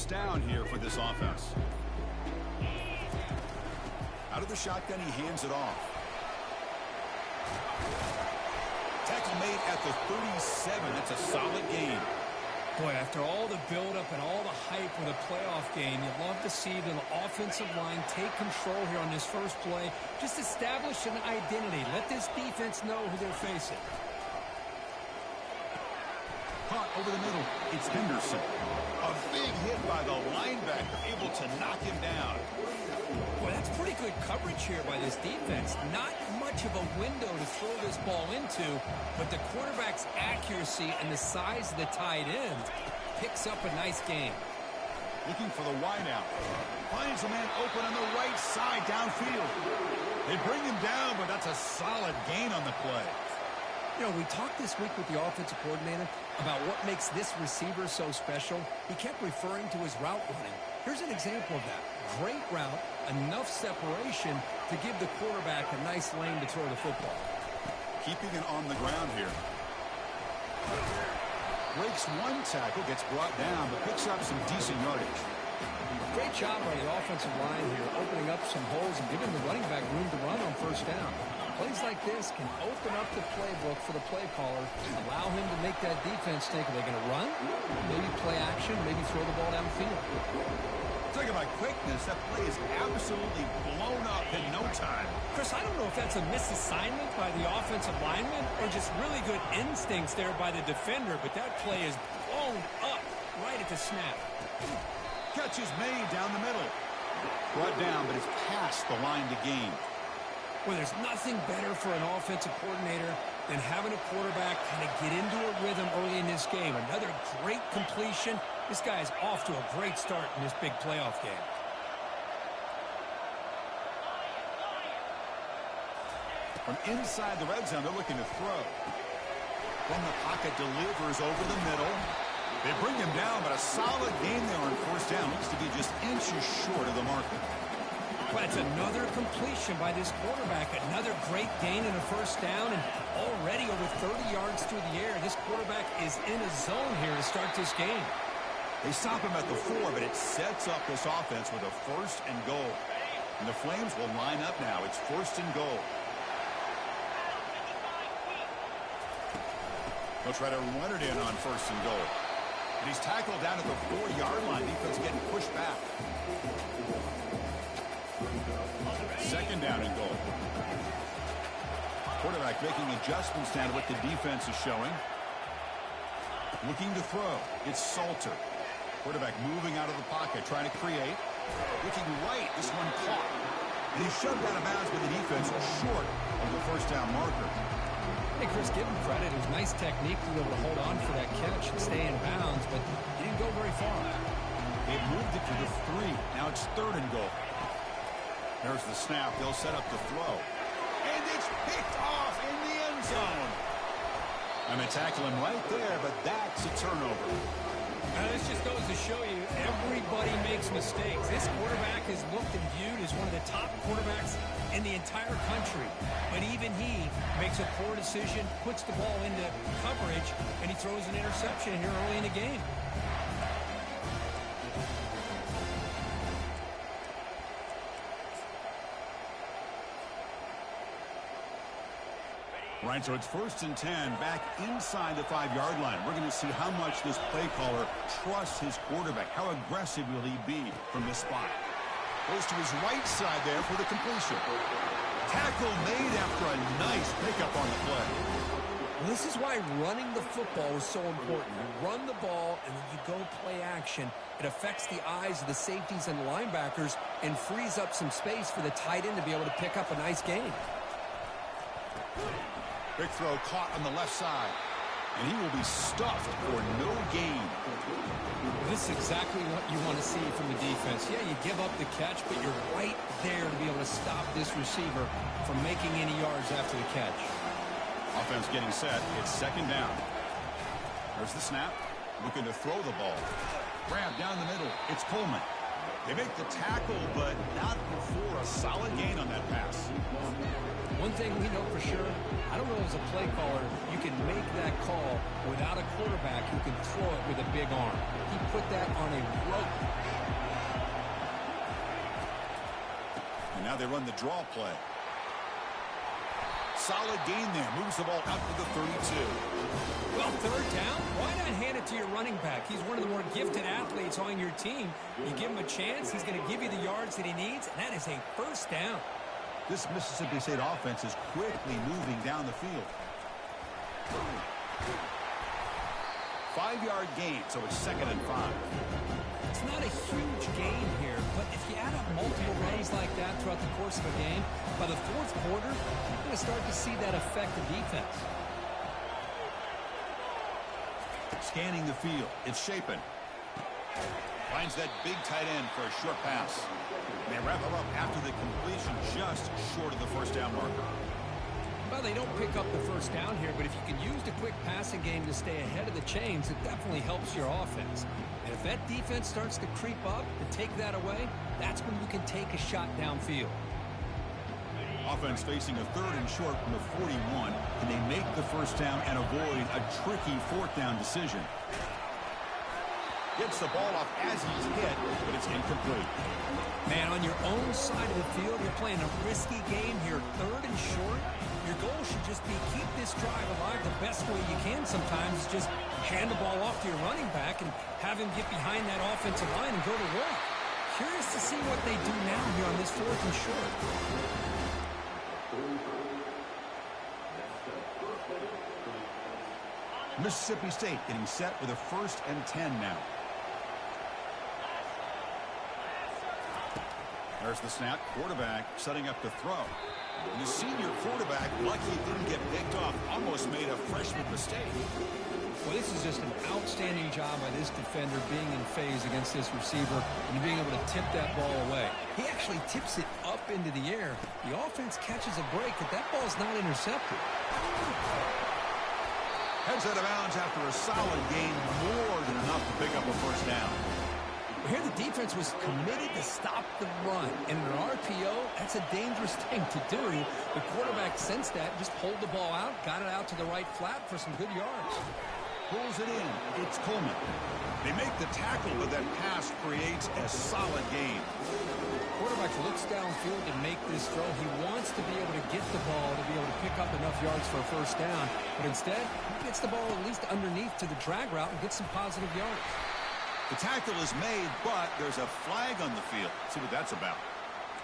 first down here for this offense. Out of the shotgun, he hands it off. Tackle made at the 37. That's a solid gain. Boy, after all the buildup and all the hype with a playoff game, you'd love to see the offensive line take control here on this first play. Just establish an identity. Let this defense know who they're facing. Caught over the middle. It's Henderson. A big hit by the linebacker, able to knock him down. Boy, that's pretty good coverage here by this defense. Not much of a window to throw this ball into, but the quarterback's accuracy and the size of the tight end picks up a nice gain. Looking for the wideout. Finds a man open on the right side downfield. They bring him down, but that's a solid gain on the play. You know, we talked this week with the offensive coordinator about what makes this receiver so special. He kept referring to his route running. Here's an example of that. Great route, enough separation to give the quarterback a nice lane to throw the football. Keeping it on the ground here. Breaks one tackle, gets brought down, but picks up some decent yardage. Great job by the offensive line here, opening up some holes and giving the running back room to run on first down. Plays like this can open up the playbook for the play caller, allow him to make that defense think, are they going to run? Maybe play action, maybe throw the ball downfield. Talking about quickness, that play is absolutely blown up in no time. Chris, I don't know if that's a misassignment by the offensive lineman or just really good instincts there by the defender, but that play is blown up right at the snap. Catch is made down the middle. Brought down, but it's past the line to gain. Well, there's nothing better for an offensive coordinator than having a quarterback kind of get into a rhythm early in this game. Another great completion. This guy is off to a great start in this big playoff game. From inside the red zone, they're looking to throw. From the pocket, delivers over the middle. They bring him down, but a solid gain there on first down. Looks to be just inches short of the marker. But it's another completion by this quarterback. Another great gain in a first down, and already over 30 yards through the air. This quarterback is in a zone here to start this game. They stop him at the 4, but it sets up this offense with a first and goal. And the Flames will line up now. It's first and goal. They'll try to run it in on first and goal. And he's tackled down at the 4-yard line. Defense getting pushed back. Second down and goal. Quarterback making adjustments down to what the defense is showing. Looking to throw. It's Salter. Quarterback moving out of the pocket, trying to create. Looking right. This one caught. And he's shoved out of bounds by the defense short of the first down marker. Hey, Chris, give him credit. It was nice technique to be able to hold on for that catch and stay in bounds, but he didn't go very far. They've moved it to the 3. Now it's third and goal. There's the snap. They'll set up the throw. And it's picked off in the end zone. I'm going to tackle him right there, but that's a turnover. Now, this just goes to show you everybody makes mistakes. This quarterback is looked and viewed as one of the top quarterbacks in the entire country. But even he makes a poor decision, puts the ball into coverage, and he throws an interception here early in the game. Right, so it's first and 10, back inside the 5-yard line. We're going to see how much this play caller trusts his quarterback. How aggressive will he be from this spot? Goes to his right side there for the completion. Tackle made after a nice pickup on the play. Well, this is why running the football is so important. You run the ball, and then you go play action. It affects the eyes of the safeties and the linebackers and frees up some space for the tight end to be able to pick up a nice gain. Big throw caught on the left side. And he will be stuffed for no gain. This is exactly what you want to see from the defense. Yeah, you give up the catch, but you're right there to be able to stop this receiver from making any yards after the catch. Offense getting set. It's second down. There's the snap. Looking to throw the ball. Grab down the middle. It's Coleman. They make the tackle, but not before a a solid gain on that pass. One thing we know for sure, I don't know as a play caller, you can make that call without a quarterback who can throw it with a big arm. He put that on a rope. And now they run the draw play. Solid gain there. Moves the ball out to the 32. Well, third down, why not hand it to your running back? He's one of the more gifted athletes on your team. You give him a chance, he's going to give you the yards that he needs, and that is a first down. This Mississippi State offense is quickly moving down the field. 5-yard gain, so it's 2nd and 5. It's not a huge gain here, but if you add up multiple runs like that throughout the course of a game, by the fourth quarter, you're going to start to see that affect the defense. Scanning the field, it's Shapen. Finds that big tight end for a short pass. They wrap him up after the completion, just short of the first down marker. Well, they don't pick up the first down here, but if you can use the quick passing game to stay ahead of the chains, it definitely helps your offense. And if that defense starts to creep up and take that away, that's when you can take a shot downfield. Offense facing a 3rd and short from the 41. Can they make the first down and avoid a tricky 4th down decision? Gets the ball off as he's hit, but it's incomplete. Man, on your own side of the field, you're playing a risky game here. 3rd and short. Your goal should just be keep this drive alive the best way you can sometimes. Is just hand the ball off to your running back and have him get behind that offensive line and go to work. Curious to see what they do now here on this 4th and short. Mississippi State getting set with a 1st and 10 now. There's the snap. Quarterback setting up to throw. And the senior quarterback, lucky he didn't get picked off, almost made a freshman mistake. Well, this is just an outstanding job by this defender being in phase against this receiver and being able to tip that ball away. He actually tips it up into the air. The offense catches a break, but that ball's not intercepted. Heads out of bounds after a solid gain, more than enough to pick up a first down. Here the defense was committed to stop the run. And in an RPO, that's a dangerous thing to do. The quarterback sensed that, just pulled the ball out, got it out to the right flat for some good yards. Pulls it in. It's Coleman. They make the tackle, but that pass creates a solid gain. Quarterback looks downfield to make this throw. He wants to be able to get the ball to be able to pick up enough yards for a first down. But instead, he gets the ball at least underneath to the drag route and gets some positive yards. The tackle is made, but there's a flag on the field. Let's see what that's about.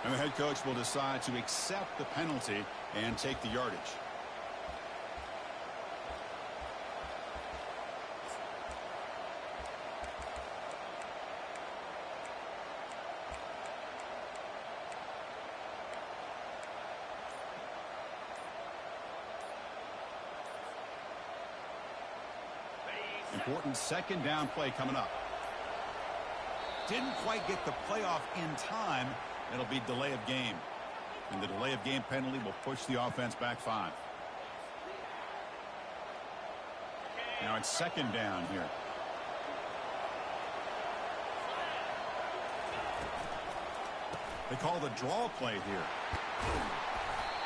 And the head coach will decide to accept the penalty and take the yardage. Important 2nd down play coming up. Didn't quite get the playoff in time. It'll be delay of game. And the delay of game penalty will push the offense back 5. Now it's 2nd down here. They call the draw play here.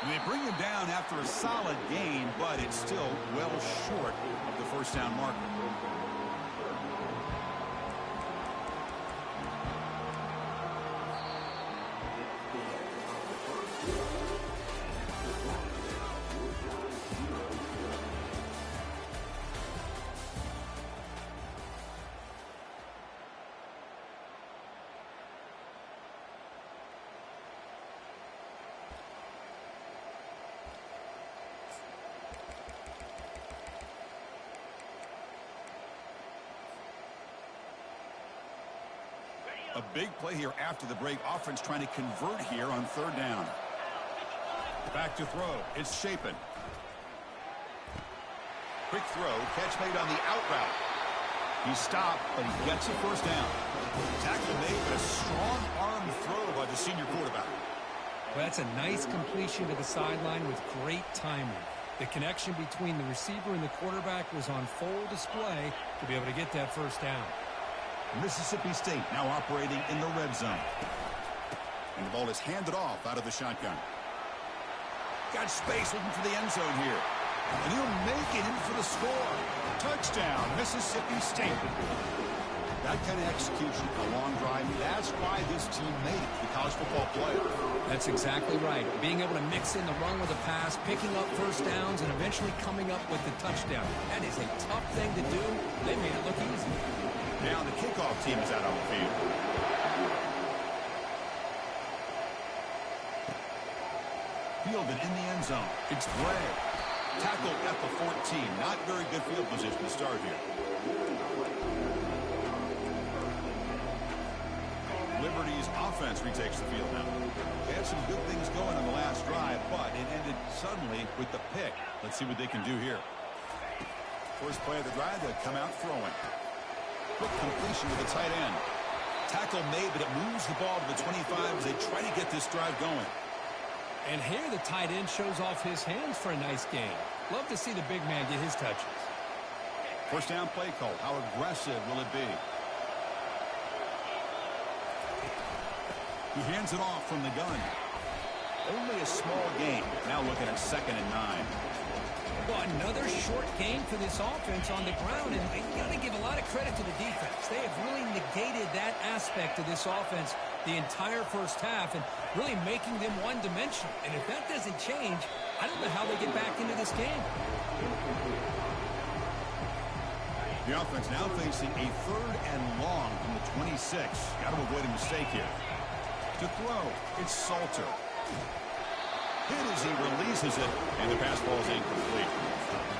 And they bring him down after a solid gain, but it's still well short of the first down marker. A big play here after the break. Offense trying to convert here on 3rd down. Back to throw. It's Shapen. Quick throw. Catch made on the out route. He stopped, but he gets a first down. Tackle made, but a strong arm throw by the senior quarterback. Well, that's a nice completion to the sideline with great timing. The connection between the receiver and the quarterback was on full display to be able to get that first down. Mississippi State now operating in the red zone. And the ball is handed off out of the shotgun. Got space looking for the end zone here. And he'll make it in for the score. Touchdown, Mississippi State. That kind of execution, a long drive, that's why this team made it to the college football playoff. That's exactly right. Being able to mix in the run with the pass, picking up first downs, and eventually coming up with the touchdown. That is a tough thing to do. They made it look easy. Now the kickoff team is out on the field. Fielded in the end zone. It's Bray. Tackled at the 14. Not very good field position to start here. Liberty's offense retakes the field now. They had some good things going on the last drive, but it ended suddenly with the pick. Let's see what they can do here. First play of the drive, they'll come out throwing. Quick completion to the tight end. Tackle made, but it moves the ball to the 25 as they try to get this drive going. And here the tight end shows off his hands for a nice game. Love to see the big man get his touches. First down play call. How aggressive will it be? He hands it off from the gun. Only a small gain. Now looking at 2nd and 9. Well, another short gain for this offense on the ground, and you got to give a lot of credit to the defense. They have really negated that aspect of this offense the entire first half and really making them one-dimensional. And if that doesn't change, I don't know how they get back into this game. The offense now facing a 3rd and long from the 26. Got to avoid a mistake here. To throw, it's Salter. Hit as he releases it, and the pass ball is incomplete.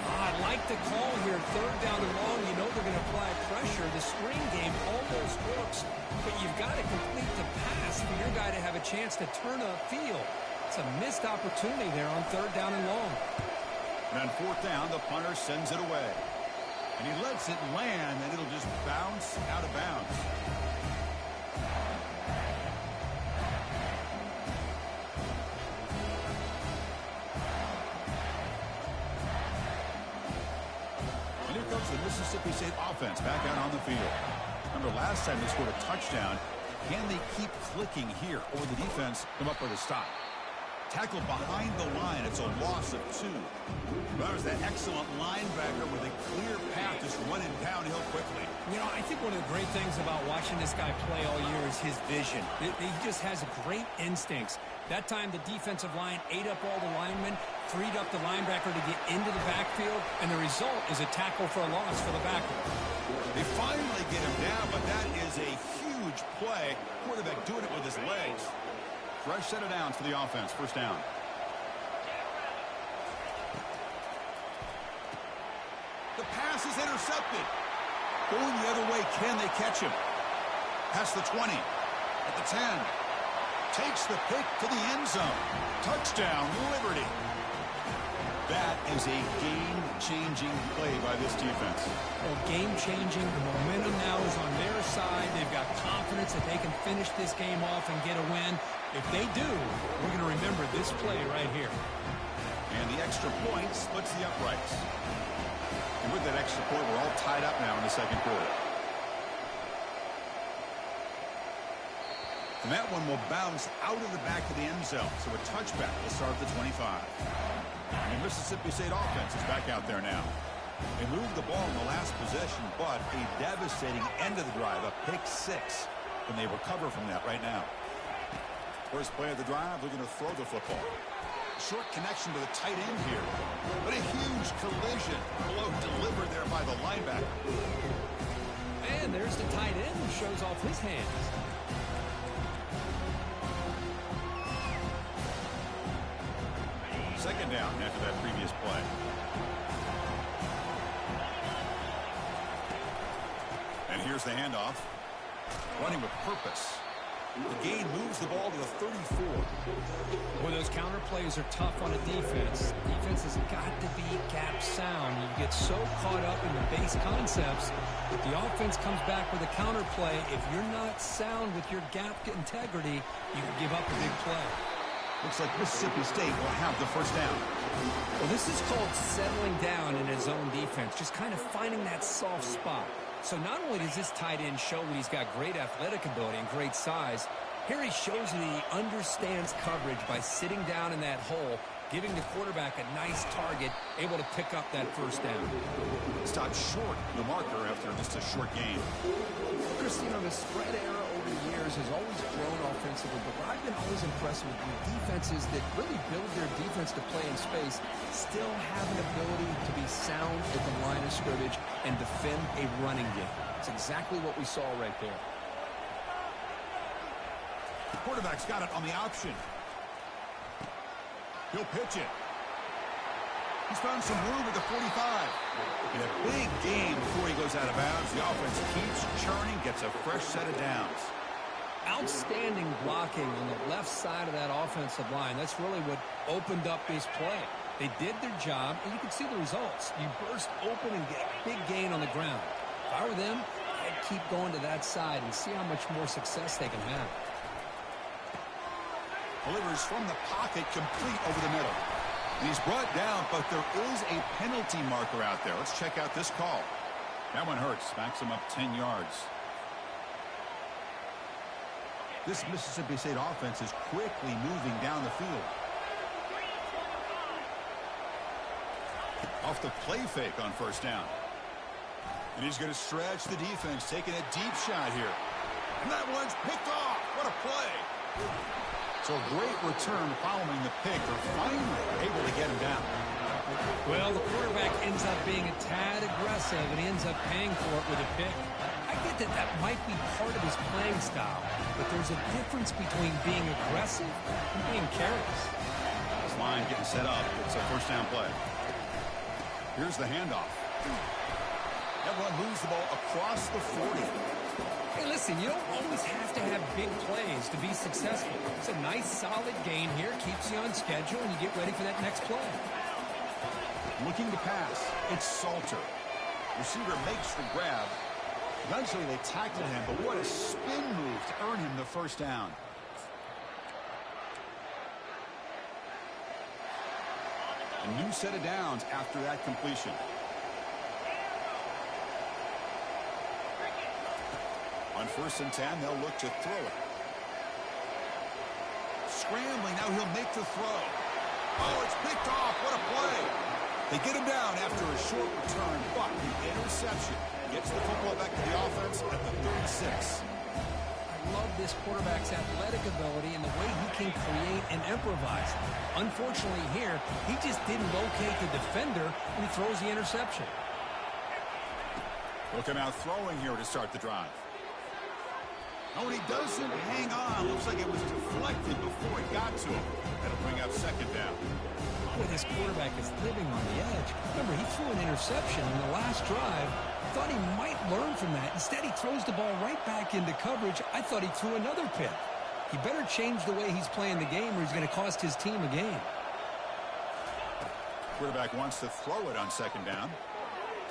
I like the call here. 3rd down and long. You know they're going to apply pressure. The screen game almost works, but you've got to complete the pass for your guy to have a chance to turn upfield. It's a missed opportunity there on 3rd down and long. And on 4th down, the punter sends it away. And he lets it land, and it'll just bounce out of bounds. And here comes the Mississippi State offense back out on the field. Remember last time they scored a touchdown. Can they keep clicking here, or will the defense come up with a stop? Tackled behind the line. It's a loss of 2. Well, there's that excellent linebacker with a clear path, just running downhill quickly. You know, I think one of the great things about watching this guy play all year is his vision. He just has great instincts. That time, the defensive line ate up all the linemen, freed up the linebacker to get into the backfield, and the result is a tackle for a loss for the backer. They finally get him down, but that is a huge play. Quarterback doing it with his legs. Fresh set of downs for the offense. First down. The pass is intercepted. Going the other way. Can they catch him? Past the 20. At the 10. Takes the pick to the end zone. Touchdown, Liberty. That is a game-changing play by this defense. Well, game-changing. The momentum now is on their side. They've got confidence that they can finish this game off and get a win. If they do, we're going to remember this play right here. And the extra point splits the uprights. And with that extra point, we're all tied up now in the second quarter. And that one will bounce out of the back of the end zone. So a touchback will start at the 25. And the Mississippi State offense is back out there now. They moved the ball in the last possession, but a devastating end of the drive, a pick 6. And they recover from that right now. First play of the drive, they're going to throw the football. Short connection to the tight end here. But a huge collision. Below delivered there by the linebacker. And there's the tight end who shows off his hands. Second down after that previous play. And here's the handoff. Running with purpose. The gain moves the ball to the 34. Well, those counter plays are tough on a defense. Defense has got to be gap sound. You get so caught up in the base concepts. If the offense comes back with a counter play, if you're not sound with your gap integrity, you can give up a big play. Looks like Mississippi State will have the first down. Well, this is called settling down in his own defense, just kind of finding that soft spot. So not only does this tight end show that he's got great athletic ability and great size, Here he shows that he understands coverage by sitting down in that hole, giving the quarterback a nice target, able to pick up that first down. Stopped short the marker after just a short gain. Chris, the spread era over the years has always grown offensively, but what I've been always impressed with defenses that really build their defense to play in space still have an ability to be sound at the line of scrimmage and defend a running game. It's exactly what we saw right there. The quarterback's got it on the option. He'll pitch it. He's found some room at the 45. In a big game before he goes out of bounds, the offense keeps churning, gets a fresh set of downs. Outstanding blocking on the left side of that offensive line. That's really what opened up this play. They did their job, and you can see the results. You burst open and get a big gain on the ground. If I were them, I'd keep going to that side and see how much more success they can have. Delivers from the pocket, complete over the middle. And he's brought down, but there is a penalty marker out there. Let's check out this call. That one hurts. Backs him up 10 yards. This Mississippi State offense is quickly moving down the field. Off the play fake on first down. And he's going to stretch the defense, taking a deep shot here. And that one's picked off. What a play. So a great return following the pick. They're finally able to get him down. Well, the quarterback ends up being a tad aggressive, and he ends up paying for it with a pick. I get that that might be part of his playing style, but there's a difference between being aggressive and being careless. This line getting set up. It's a first down play. Here's the handoff. Everyone moves the ball across the 40. Hey, listen, you don't always have to have big plays to be successful. It's a nice, solid gain here. Keeps you on schedule, and you get ready for that next play. Looking to pass. It's Salter. Receiver makes the grab. Eventually, they tackled him, but what a spin move to earn him the first down. A new set of downs after that completion. On 1st and 10, they'll look to throw it. Scrambling, now he'll make the throw. Oh, it's picked off. What a play. They get him down after a short return, but the interception gets the football back to the offense at the 36. I love this quarterback's athletic ability and the way he can create and improvise. Unfortunately here, he just didn't locate the defender when he throws the interception. He'll come out throwing here to start the drive. Oh, and he doesn't hang on. Looks like it was deflected before it got to him. That'll bring up second down. Boy, this quarterback is living on the edge. Remember, he threw an interception in the last drive. Thought he might learn from that. Instead, he throws the ball right back into coverage. I thought he threw another pick. He better change the way he's playing the game or he's going to cost his team a game. Quarterback wants to throw it on second down.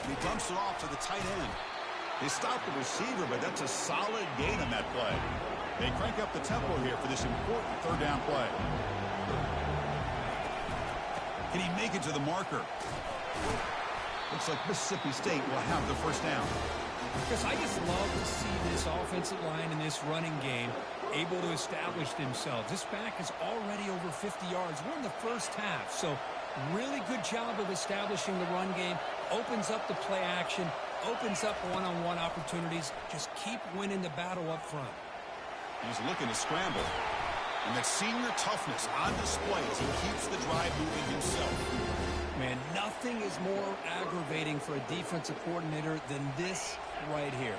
And he dumps it off to the tight end. They stop the receiver, but that's a solid gain on that play. They crank up the tempo here for this important third down play. Can he make it to the marker? Looks like Mississippi State will have the first down. Because I just love to see this offensive line in this running game able to establish themselves. This back is already over 50 yards. We're in the first half, so really good job of establishing the run game. Opens up the play action, opens up one-on-one opportunities. Just keep winning the battle up front. He's looking to scramble. And that senior toughness on display as he keeps the drive moving himself. Man, nothing is more aggravating for a defensive coordinator than this right here.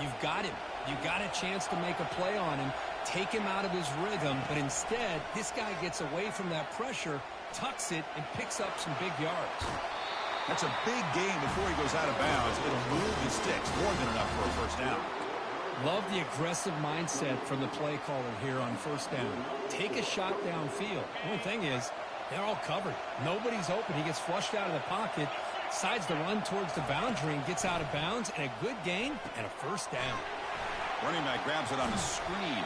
You've got him. You got a chance to make a play on him, take him out of his rhythm, but instead, this guy gets away from that pressure, tucks it, and picks up some big yards. That's a big gain before he goes out of bounds. It'll move the sticks, more than enough for a first down. Love the aggressive mindset from the play caller here on first down. Take a shot downfield. One thing is, they're all covered. Nobody's open. He gets flushed out of the pocket, decides to run towards the boundary and gets out of bounds, and a good gain and a first down. Running back grabs it on the screen.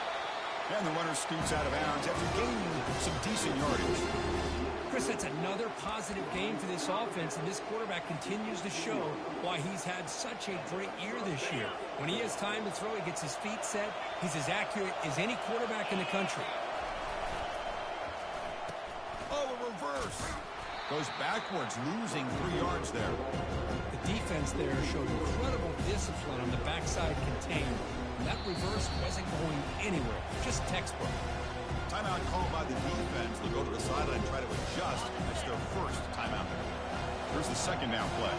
And the runner scoots out of bounds after gaining some decent yardage. Chris, that's another positive game for this offense, and this quarterback continues to show why he's had such a great year this year. When he has time to throw, he gets his feet set. He's as accurate as any quarterback in the country. Oh, a reverse. Goes backwards, losing 3 yards there. The defense there showed incredible discipline on the backside contained. And that reverse wasn't going anywhere, just textbook. Timeout called by the defense. They'll go to the sideline and try to adjust. That's their first timeout there. Here's the second down play.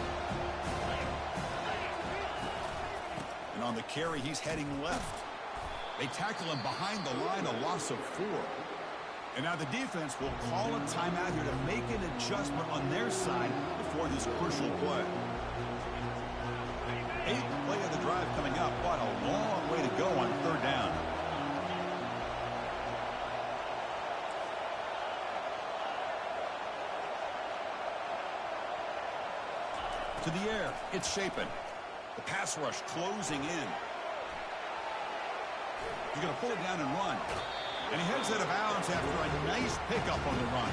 And on the carry, he's heading left. They tackle him behind the line, a loss of 4. And now the defense will call a timeout here to make an adjustment on their side before this crucial play. 8th play of the drive coming up, but a long way to go on 3rd down. To the air, it's Shapen. The pass rush closing in. He's going to pull it down and run. And he heads out of bounds after a nice pickup on the run.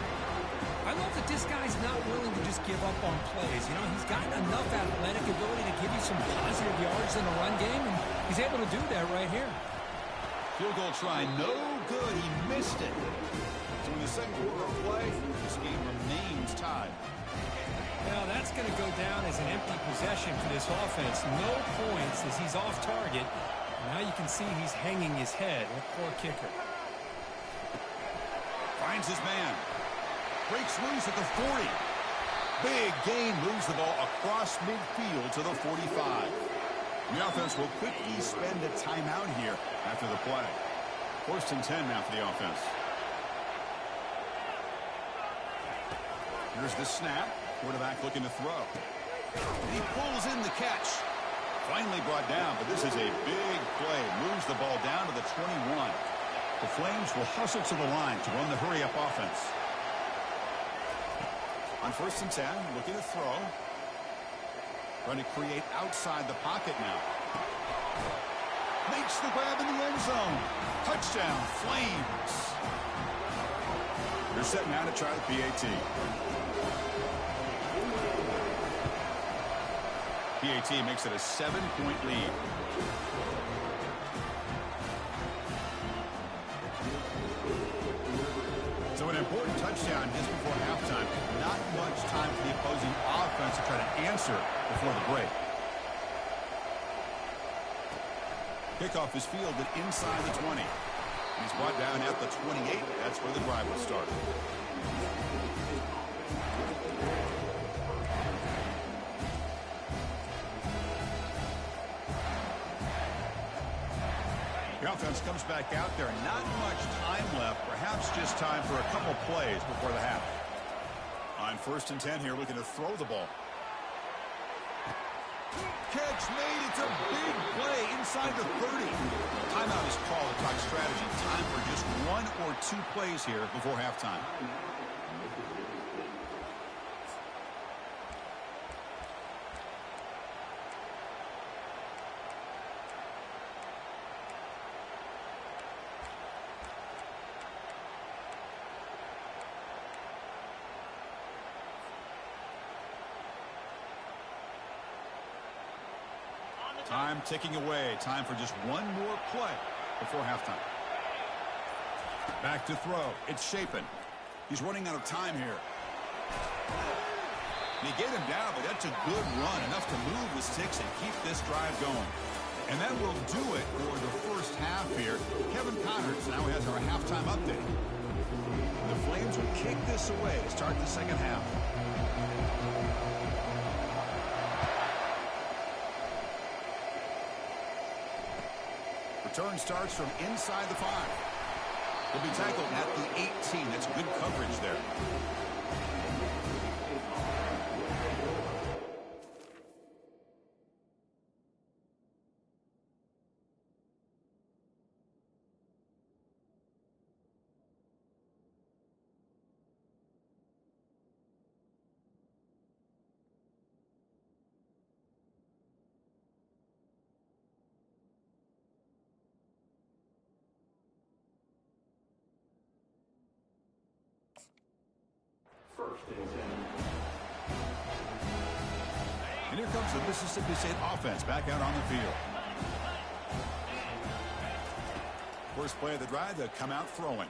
I love that this guy's not willing to just give up on plays. You know, he's got enough athletic ability to give you some positive yards in the run game, and he's able to do that right here. Field goal try, no good. He missed it. So in the second quarter of play, this game remains tied. Well, that's going to go down as an empty possession for this offense. No points as he's off target. Now you can see he's hanging his head. A poor kicker. Finds his man. Breaks loose at the 40. Big gain, moves the ball across midfield to the 45. The offense will quickly spend a timeout here after the play. 1st and 10 now for the offense. Here's the snap. Quarterback looking to throw. He pulls in the catch. Finally brought down, but this is a big play. Moves the ball down to the 21. The Flames will hustle to the line to run the hurry-up offense. On 1st and 10, looking to throw. Trying to create outside the pocket now. Makes the grab in the end zone. Touchdown, Flames. They're set now to try the PAT. PAT makes it a 7-point lead. So an important touchdown just before halftime. Not much time for the opposing offense to try to answer before the break. Kickoff is fielded inside the 20. He's brought down at the 28. That's where the drive will start. The offense comes back out there. Not much time left. Perhaps just time for a couple plays before the half. On 1st and 10 here, looking to throw the ball. Catch made. It's a big play inside the 30. Timeout is called to talk strategy. Time for just 1 or 2 plays here before halftime. Time ticking away. Time for just 1 more play before halftime. Back to throw. It's Shapen. He's running out of time here. They get him down, but that's a good run. Enough to move the sticks and keep this drive going. And that will do it for the first half here. Kevin Connors now has our halftime update. The Flames will kick this away to start the second half. Return starts from inside the 5. He'll be tackled at the 18. That's good coverage there. And here comes the Mississippi State offense back out on the field. First play of the drive, they'll come out throwing.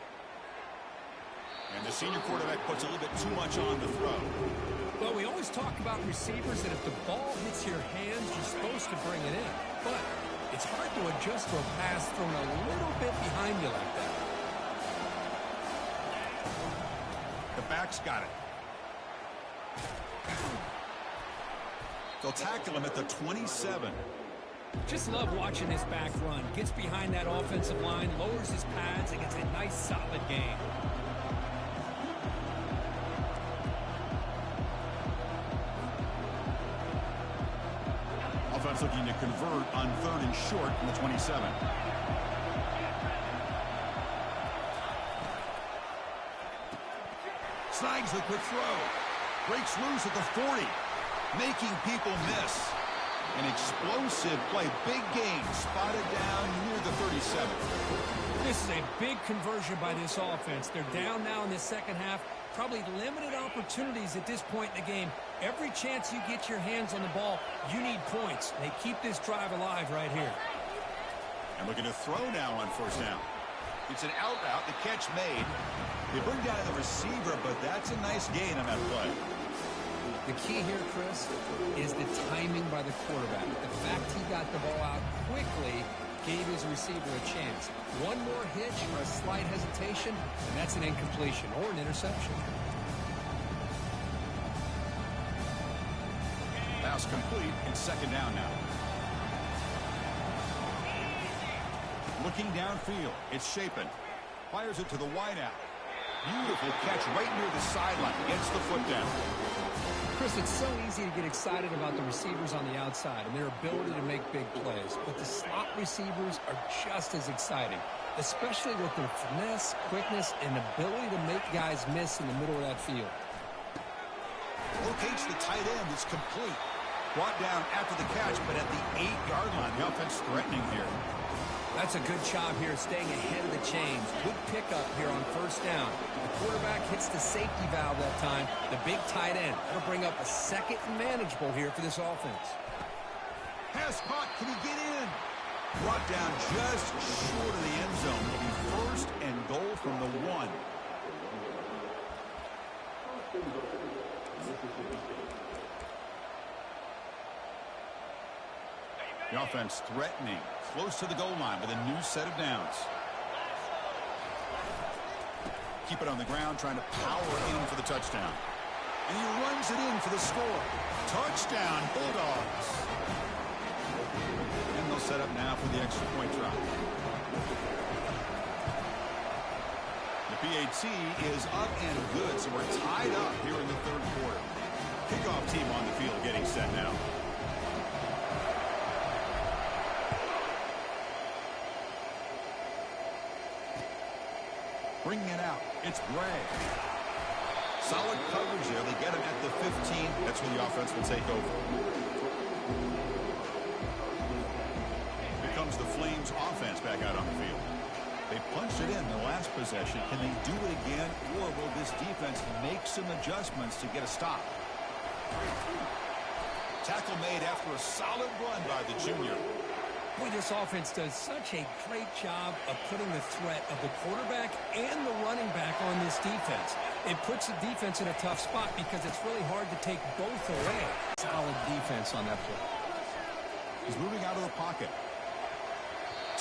And the senior quarterback puts a little bit too much on the throw. Well, we always talk about receivers that if the ball hits your hands, you're supposed to bring it in. But it's hard to adjust to a pass thrown a little bit behind you like that. The back's got it. They'll tackle him at the 27. Just love watching this back run. Gets behind that offensive line, lowers his pads, and gets a nice solid gain. Offense looking to convert on 3rd and short from the 27. Snags the quick throw. Breaks loose at the 40. Making people miss. An explosive play. Big gain. Spotted down near the 37. This is a big conversion by this offense. They're down now in the second half. Probably limited opportunities at this point in the game. Every chance you get your hands on the ball, you need points. They keep this drive alive right here. And looking to throw now on 1st down. It's an out route. The catch made. They bring down the receiver, but that's a nice gain on that play. The key here, Chris, is the timing by the quarterback. The fact he got the ball out quickly gave his receiver a chance. One more hitch or a slight hesitation, and that's an incompletion or an interception. Pass complete. It's 2nd down now. Looking downfield. It's Shapen. Fires it to the wideout. Beautiful catch right near the sideline. Gets the foot down. Chris, it's so easy to get excited about the receivers on the outside and their ability to make big plays, but the slot receivers are just as exciting, especially with their finesse, quickness, and ability to make guys miss in the middle of that field. Locates the tight end. It's complete. Brought down after the catch, but at the 8-yard line. The offense threatening here. That's a good job here, staying ahead of the chains. Good pickup here on 1st down. The quarterback hits the safety valve that time. The big tight end. That'll bring up a 2nd and manageable here for this offense. Pass caught. Can he get in? Brought down just short of the end zone. It'll be 1st and goal from the 1. The offense threatening. Close to the goal line with a new set of downs. Keep it on the ground, trying to power in for the touchdown. And he runs it in for the score. Touchdown, Bulldogs. And they'll set up now for the extra point try. The PAT is up and good, so we're tied up here in the 3rd quarter. Kickoff team on the field getting set now. Bringing it out. It's Bray. Solid coverage there. They get him at the 15. That's where the offense will take over. Here comes the Flames offense back out on the field. They punched it in the last possession. Can they do it again, or will this defense make some adjustments to get a stop? Tackle made after a solid run by the junior. Boy, this offense does such a great job of putting the threat of the quarterback and the running back on this defense. It puts the defense in a tough spot because it's really hard to take both away. Solid defense on that play. He's moving out of the pocket.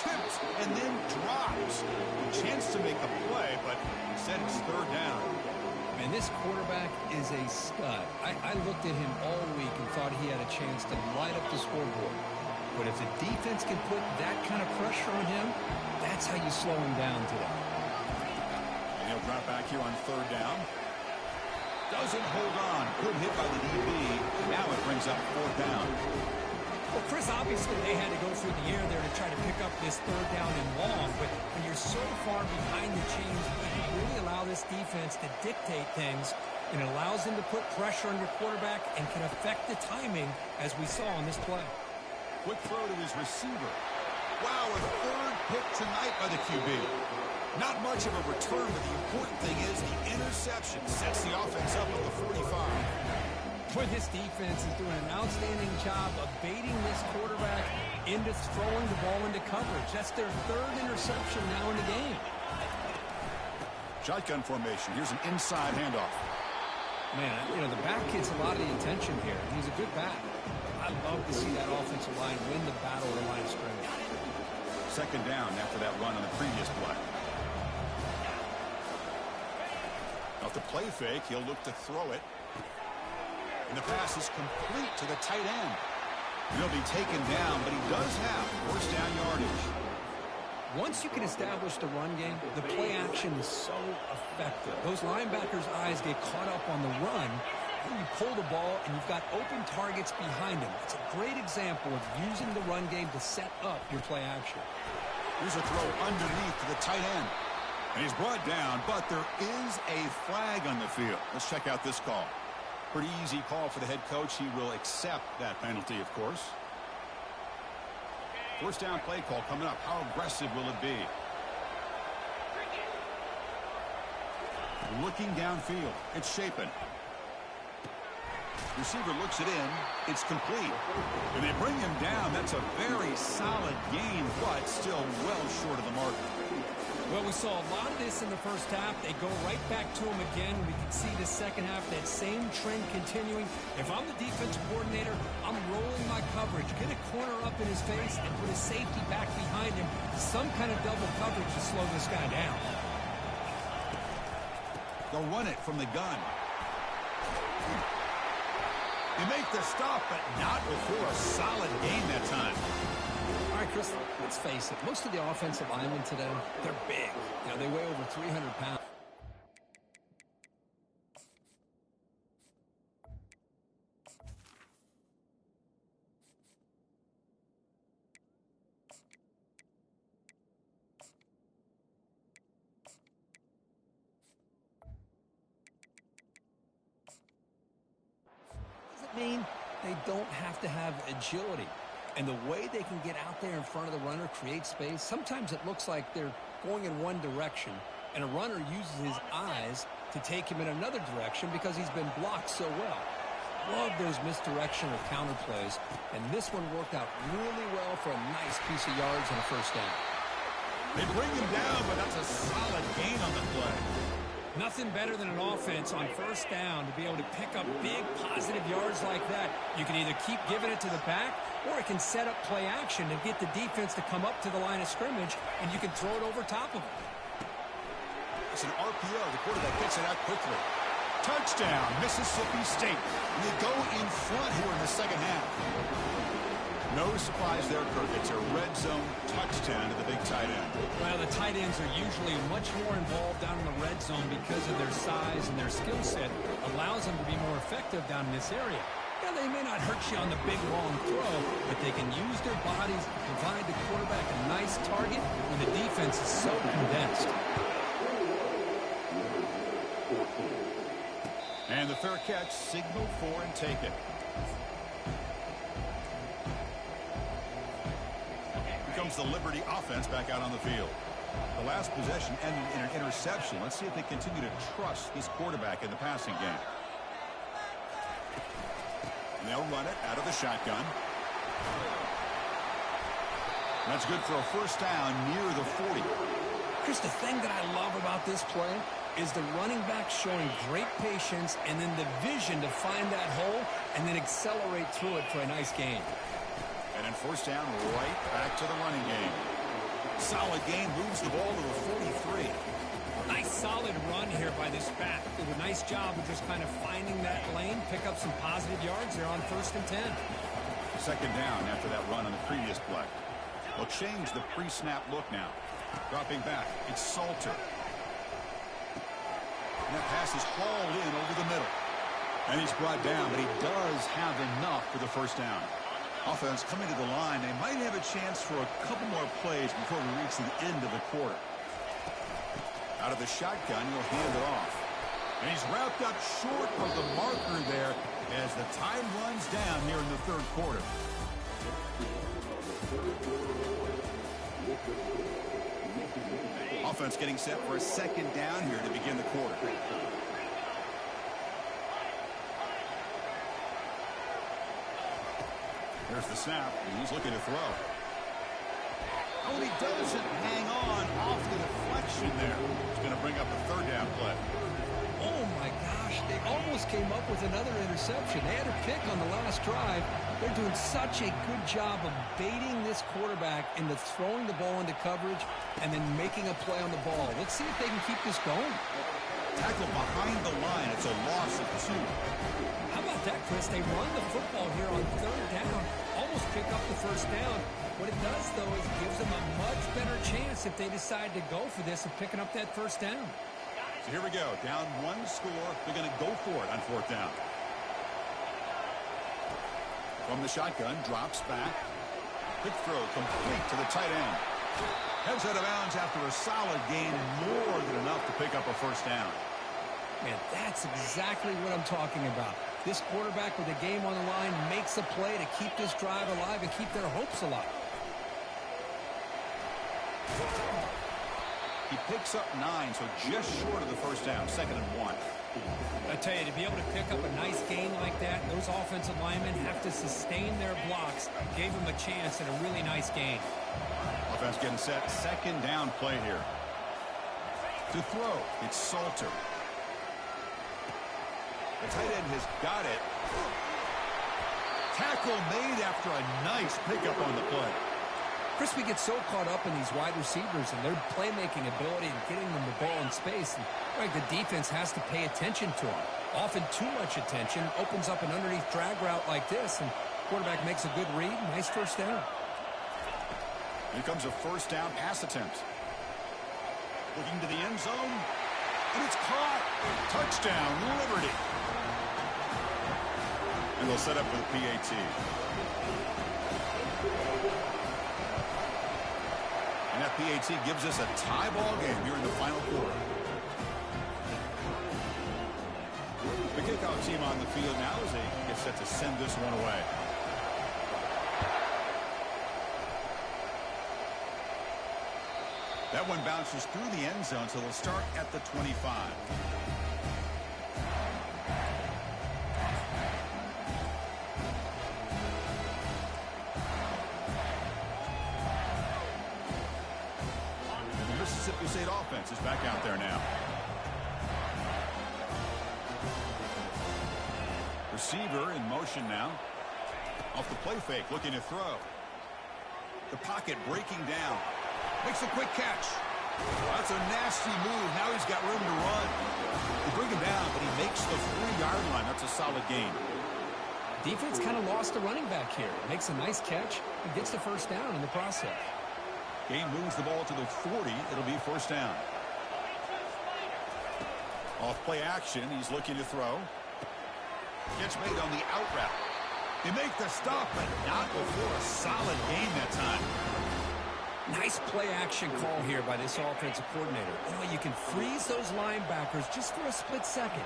Tipped and then drops. A chance to make a play, but instead it's 3rd down. And this quarterback is a stud. I looked at him all week and thought he had a chance to light up the scoreboard. But if the defense can put that kind of pressure on him, that's how you slow him down today. And he'll drop back here on 3rd down. Doesn't hold on. Good hit by the DB. Now it brings up 4th down. Well, Chris, obviously they had to go through the air there to try to pick up this 3rd down and long. But when you're so far behind the chains, you can really allow this defense to dictate things. And it allows them to put pressure on your quarterback and can affect the timing, as we saw on this play. Quick throw to his receiver. Wow, a 3rd pick tonight by the QB. Not much of a return, but the important thing is the interception sets the offense up at the 45. Boy, this defense is doing an outstanding job of baiting this quarterback into throwing the ball into coverage. That's their third interception now in the game. Shotgun formation. Here's an inside handoff. Man, you know, the back gets a lot of the attention here. He's a good back. I love to see that offensive line win the battle of the line of scrimmage. Second down after that run on the previous play. Off the play fake, he'll look to throw it. And the pass is complete to the tight end. He'll be taken down, but he does have first down yardage. Once you can establish the run game, the play action is so effective. Those linebackers' eyes get caught up on the run, and you pull the ball, and you've got open targets behind him. It's a great example of using the run game to set up your play action. Here's a throw underneath to the tight end. And he's brought down, but there is a flag on the field. Let's check out this call. Pretty easy call for the head coach. He will accept that penalty, of course. First down play call coming up. How aggressive will it be? Looking downfield. It's Shapen. Receiver looks it in. It's complete. And they bring him down. That's a very solid gain, but still well short of the mark. Well, we saw a lot of this in the first half. They go right back to him again. We can see the second half, that same trend continuing. If I'm the defensive coordinator, I'm rolling my coverage. Get a corner up in his face and put a safety back behind him. Some kind of double coverage to slow this guy down. They'll run it from the gun. They make the stop, but not before a solid gain that time. All right, Chris, let's face it. Most of the offensive linemen today, they're big. You know, they weigh over 300 pounds. Doesn't mean they don't have to have agility. And the way they can get out there in front of the runner, create space, sometimes it looks like they're going in one direction, and a runner uses his eyes to take him in another direction because he's been blocked so well. Love those misdirection or counter plays, and this one worked out really well for a nice piece of yards and a first down. They bring him down, but that's a solid gain on the play. Nothing better than an offense on first down to be able to pick up big positive yards like that. You can either keep giving it to the back, or it can set up play action and get the defense to come up to the line of scrimmage, and you can throw it over top of them. It's an RPO. The quarterback gets it out quickly. Touchdown, Mississippi State. And they go in front here in the second half. No surprise there, Kirk. It's a red zone touchdown to the big tight end. Well, the tight ends are usually much more involved down in the red zone because of their size and their skill set. Allows them to be more effective down in this area. Yeah, they may not hurt you on the big, long throw, but they can use their bodies to provide the quarterback a nice target when the defense is so condensed. And the fair catch, signal for and take it. Comes the Liberty offense back out on the field. The last possession ended in an interception. Let's see if they continue to trust this quarterback in the passing game. And they'll run it out of the shotgun. That's good for a first down near the 40. Chris, the thing that I love about this play is the running back showing great patience and then the vision to find that hole and then accelerate through it for a nice gain. And then first down, right back to the running game. Solid gain, moves the ball to the 43. Nice solid run here by this back. Did a nice job of just kind of finding that lane, pick up some positive yards there on 1st and 10. Second down after that run on the previous play. They'll change the pre-snap look now. Dropping back, it's Salter. And that pass is hauled in over the middle. And he's brought down, but he does have enough for the first down. Offense coming to the line. They might have a chance for a couple more plays before we reach the end of the quarter. Out of the shotgun, he'll hand it off. And he's wrapped up short of the marker there as the time runs down here in the third quarter. Offense getting set for a second down here to begin the quarter. Here's the snap. He's looking to throw. Oh, he doesn't hang on off the deflection there. It's going to bring up a third down play. Oh, my gosh. They almost came up with another interception. They had a pick on the last drive. They're doing such a good job of baiting this quarterback into throwing the ball into coverage and then making a play on the ball. Let's see if they can keep this going. Tackle behind the line. It's a loss of 2. How about that, Chris? They run the football here on third down, almost pick up the first down. What it does, though, is it gives them a much better chance if they decide to go for this of picking up that first down. So here we go. Down 1 score. They're going to go for it on 4th down. From the shotgun, drops back. Quick throw complete to the tight end. Heads out of bounds after a solid gain, more than enough to pick up a first down. Man, that's exactly what I'm talking about. This quarterback with the game on the line makes a play to keep this drive alive and keep their hopes alive. He picks up 9, so just short of the first down, 2nd and 1. I tell you, to be able to pick up a nice gain like that, those offensive linemen have to sustain their blocks. Gave them a chance at a really nice gain. Offense getting set. 2nd down play here. To throw, it's Salter. The tight end has got it. Tackle made after a nice pickup on the play. Chris, we get so caught up in these wide receivers and their playmaking ability and getting them the ball in space. And, right, the defense has to pay attention to them. Often too much attention opens up an underneath drag route like this, and quarterback makes a good read. Nice first down. Here comes a first down pass attempt. Looking to the end zone, and it's caught. Touchdown, Liberty. And they'll set up for the PAT. And that PAT gives us a tie ball game here in the final quarter. The kickoff team on the field now as they get set to send this one away. That one bounces through the end zone, so they'll start at the 25. The Mississippi State offense is back out there now. Receiver in motion now. Off the play fake, looking to throw. The pocket breaking down. Makes a quick catch. That's a nasty move. Now he's got room to run. They bring him down, but he makes the 3-yard line. That's a solid gain. Defense kind of lost a running back here. Makes a nice catch and gets the first down in the process. Gain moves the ball to the 40. It'll be first down. Off play action. He's looking to throw. Gets made on the out route. They make the stop, but not before a solid gain that time. Nice play action call here by this offensive coordinator. You know, you can freeze those linebackers just for a split second.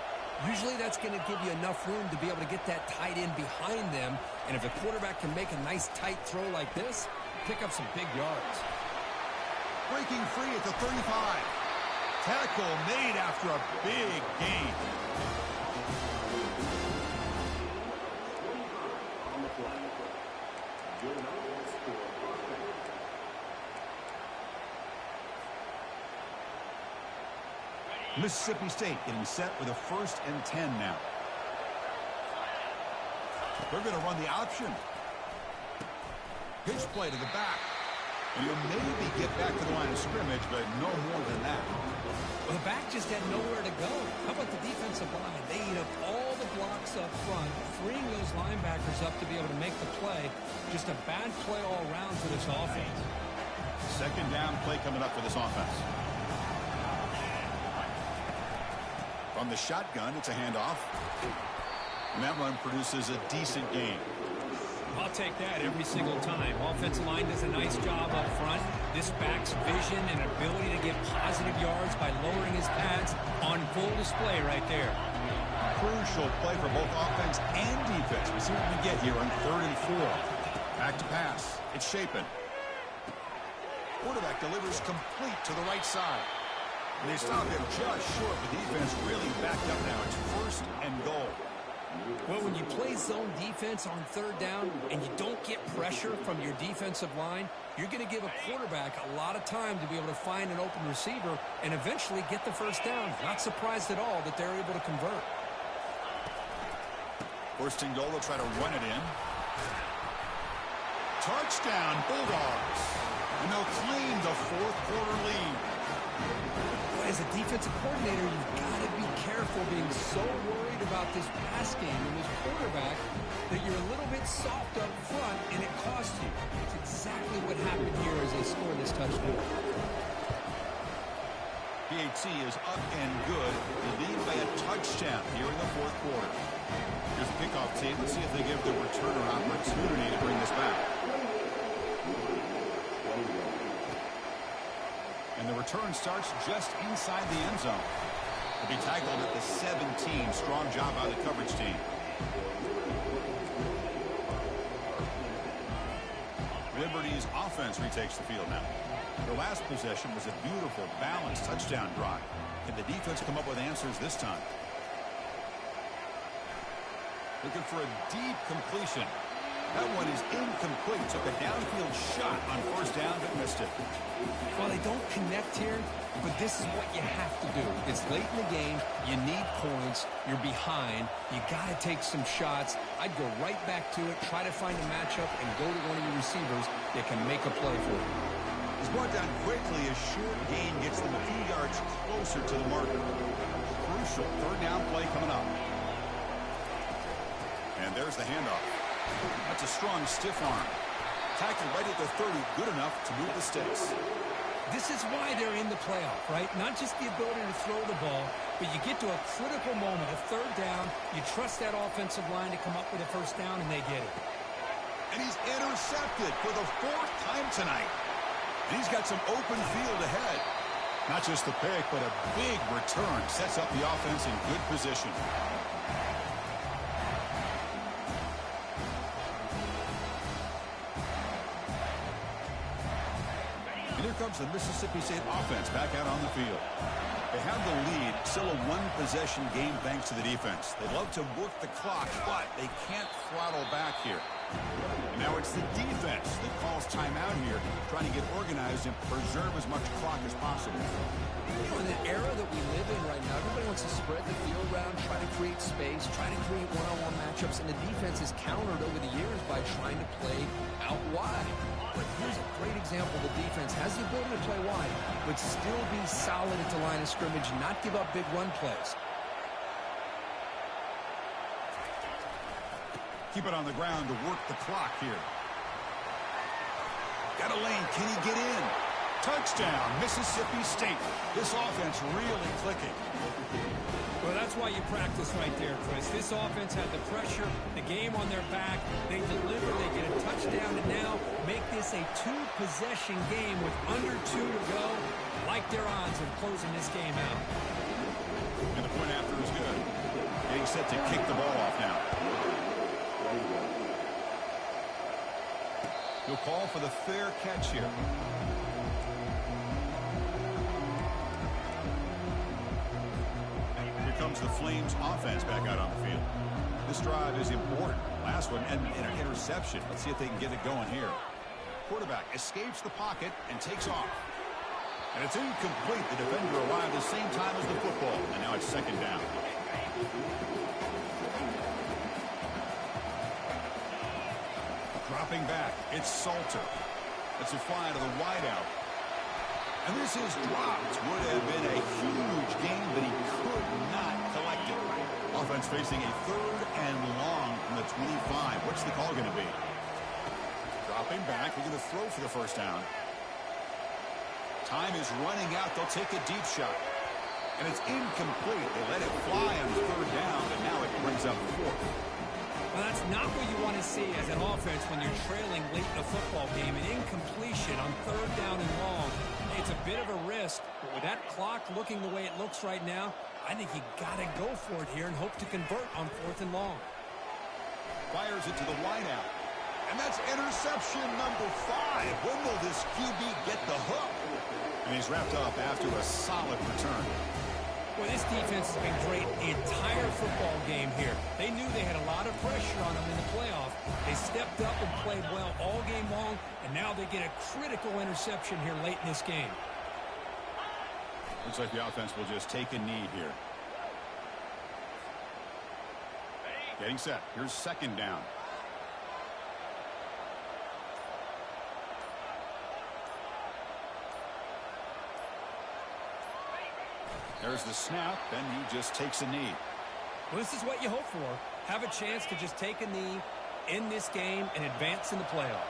Usually that's going to give you enough room to be able to get that tight end behind them. And if a quarterback can make a nice tight throw like this, pick up some big yards. Breaking free at the 35. Tackle made after a big gain. Mississippi State getting set with a 1st and 10 now. They're going to run the option. Pitch play to the back. And he'll maybe get back to the line of scrimmage, but no more than that. Well, the back just had nowhere to go. How about the defensive line? They eat up all the blocks up front, freeing those linebackers up to be able to make the play. Just a bad play all around for this offense. 2nd down play coming up for this offense. From the shotgun, it's a handoff. And that one produces a decent gain. I'll take that every single time. Offensive line does a nice job up front. This back's vision and ability to get positive yards by lowering his pads on full display right there. Crucial play for both offense and defense. We see what we get here on 3rd and 4. Back to pass. It's Shapen. Quarterback delivers complete to the right side. And they stop him just short. The defense really backed up now. It's 1st and goal. Well, when you play zone defense on third down and you don't get pressure from your defensive line, you're going to give a quarterback a lot of time to be able to find an open receiver and eventually get the first down. Not surprised at all that they're able to convert. First and goal, they'll try to run it in. Touchdown, Bulldogs. And they'll claim the fourth quarter lead. But as a defensive coordinator, you've got to be careful being so worried about this pass game and this quarterback that you're a little bit soft up front and it costs you. It's exactly what happened here as they score this touchdown. PAT is up and good. They lead by a touchdown here in the fourth quarter. Here's the kickoff team. Let's see if they give the returner an opportunity to bring this back. And the return starts just inside the end zone. He'll be tackled at the 17. Strong job by the coverage team. Liberty's offense retakes the field now. Their last possession was a beautiful, balanced touchdown drive. Can the defense come up with answers this time? Looking for a deep completion. That one is incomplete. Took a downfield shot on first down, but missed it. Well, they don't connect here, but this is what you have to do. It's late in the game. You need points. You're behind. You got to take some shots. I'd go right back to it, try to find a matchup, and go to one of your receivers that can make a play for you. He's brought down quickly. A short gain gets them a few yards closer to the marker. Crucial third down play coming up. And there's the handoff. That's a strong stiff arm. Tackled right at the 30. Good enough to move the sticks. This is why they're in the playoff, right? Not just the ability to throw the ball, but you get to a critical moment, a third down. You trust that offensive line to come up with a first down, and they get it. And he's intercepted for the fourth time tonight. And he's got some open field ahead. Not just the pick, but a big return. Sets up the offense in good position. And here comes the Mississippi State offense back out on the field. They have the lead, still a one-possession game thanks to the defense. They love to work the clock, but they can't throttle back here. And now it's the defense that calls timeout here, trying to get organized and preserve as much clock as possible. You know, in the era that we live in right now, everybody wants to spread the field around, try to create space, try to create one-on-one matchups, and the defense is countered over the years by trying to play out wide. But here's a great example. The defense has the ability to play wide, but still be solid at the line of scrimmage, not give up big run plays. Keep it on the ground to work the clock here. Got a lane. Can he get in? Touchdown, Mississippi State. This offense really clicking. Well, that's why you practice right there, Chris. This offense had the pressure, the game on their back. They deliver, they get a touchdown, and now make this a two-possession game with under 2 to go. Like their odds of closing this game out. And the point after is good. Getting set to kick the ball off now. He'll call for the fair catch here. Here comes the Flames offense back out on the field. This drive is important. Last one, and an interception. Let's see if they can get it going here. Quarterback escapes the pocket and takes off. And it's incomplete. The defender arrived at the same time as the football. And now it's second down. Dropping back, it's Salter. That's a fly to the wideout. And this is dropped. Would have been a huge gain, but he could not collect it. Offense facing a third and long from the 25. What's the call going to be? Dropping back, we're going to throw for the first down. Time is running out. They'll take a deep shot. And it's incomplete. They let it fly on third down, and now it brings up fourth. Well, that's not what you want to see as an offense when you're trailing late in a football game. An incompletion on third down and long. It's a bit of a risk, but with that clock looking the way it looks right now, I think you got to go for it here and hope to convert on fourth and long. Fires it to the wideout. And that's interception number 5. When will this QB get the hook? And he's wrapped up after a solid return. Well, this defense has been great the entire football game here. They knew they had a lot of pressure on them in the playoff. They stepped up and played well all game long, and now they get a critical interception here late in this game. Looks like the offense will just take a knee here. Getting set. Here's second down. There's the snap, and he just takes a knee. Well, this is what you hope for. Have a chance to just take a knee in this game and advance in the playoff.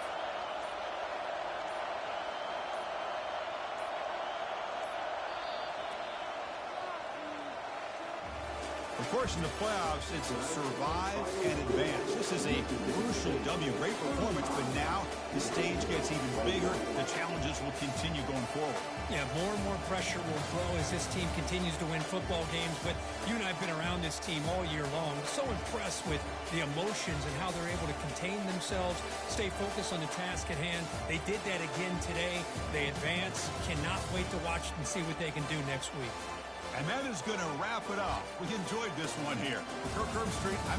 Of course, in the playoffs, it's survive and advance. This is a crucial W. Great performance, but now the stage gets even bigger. The challenges will continue going forward. Yeah, more and more pressure will grow as this team continues to win football games. But you and I have been around this team all year long. So impressed with the emotions and how they're able to contain themselves, stay focused on the task at hand. They did that again today. They advance. Cannot wait to watch and see what they can do next week. And that is going to wrap it up. We enjoyed this one here. For Kirk Herbstreit, I'm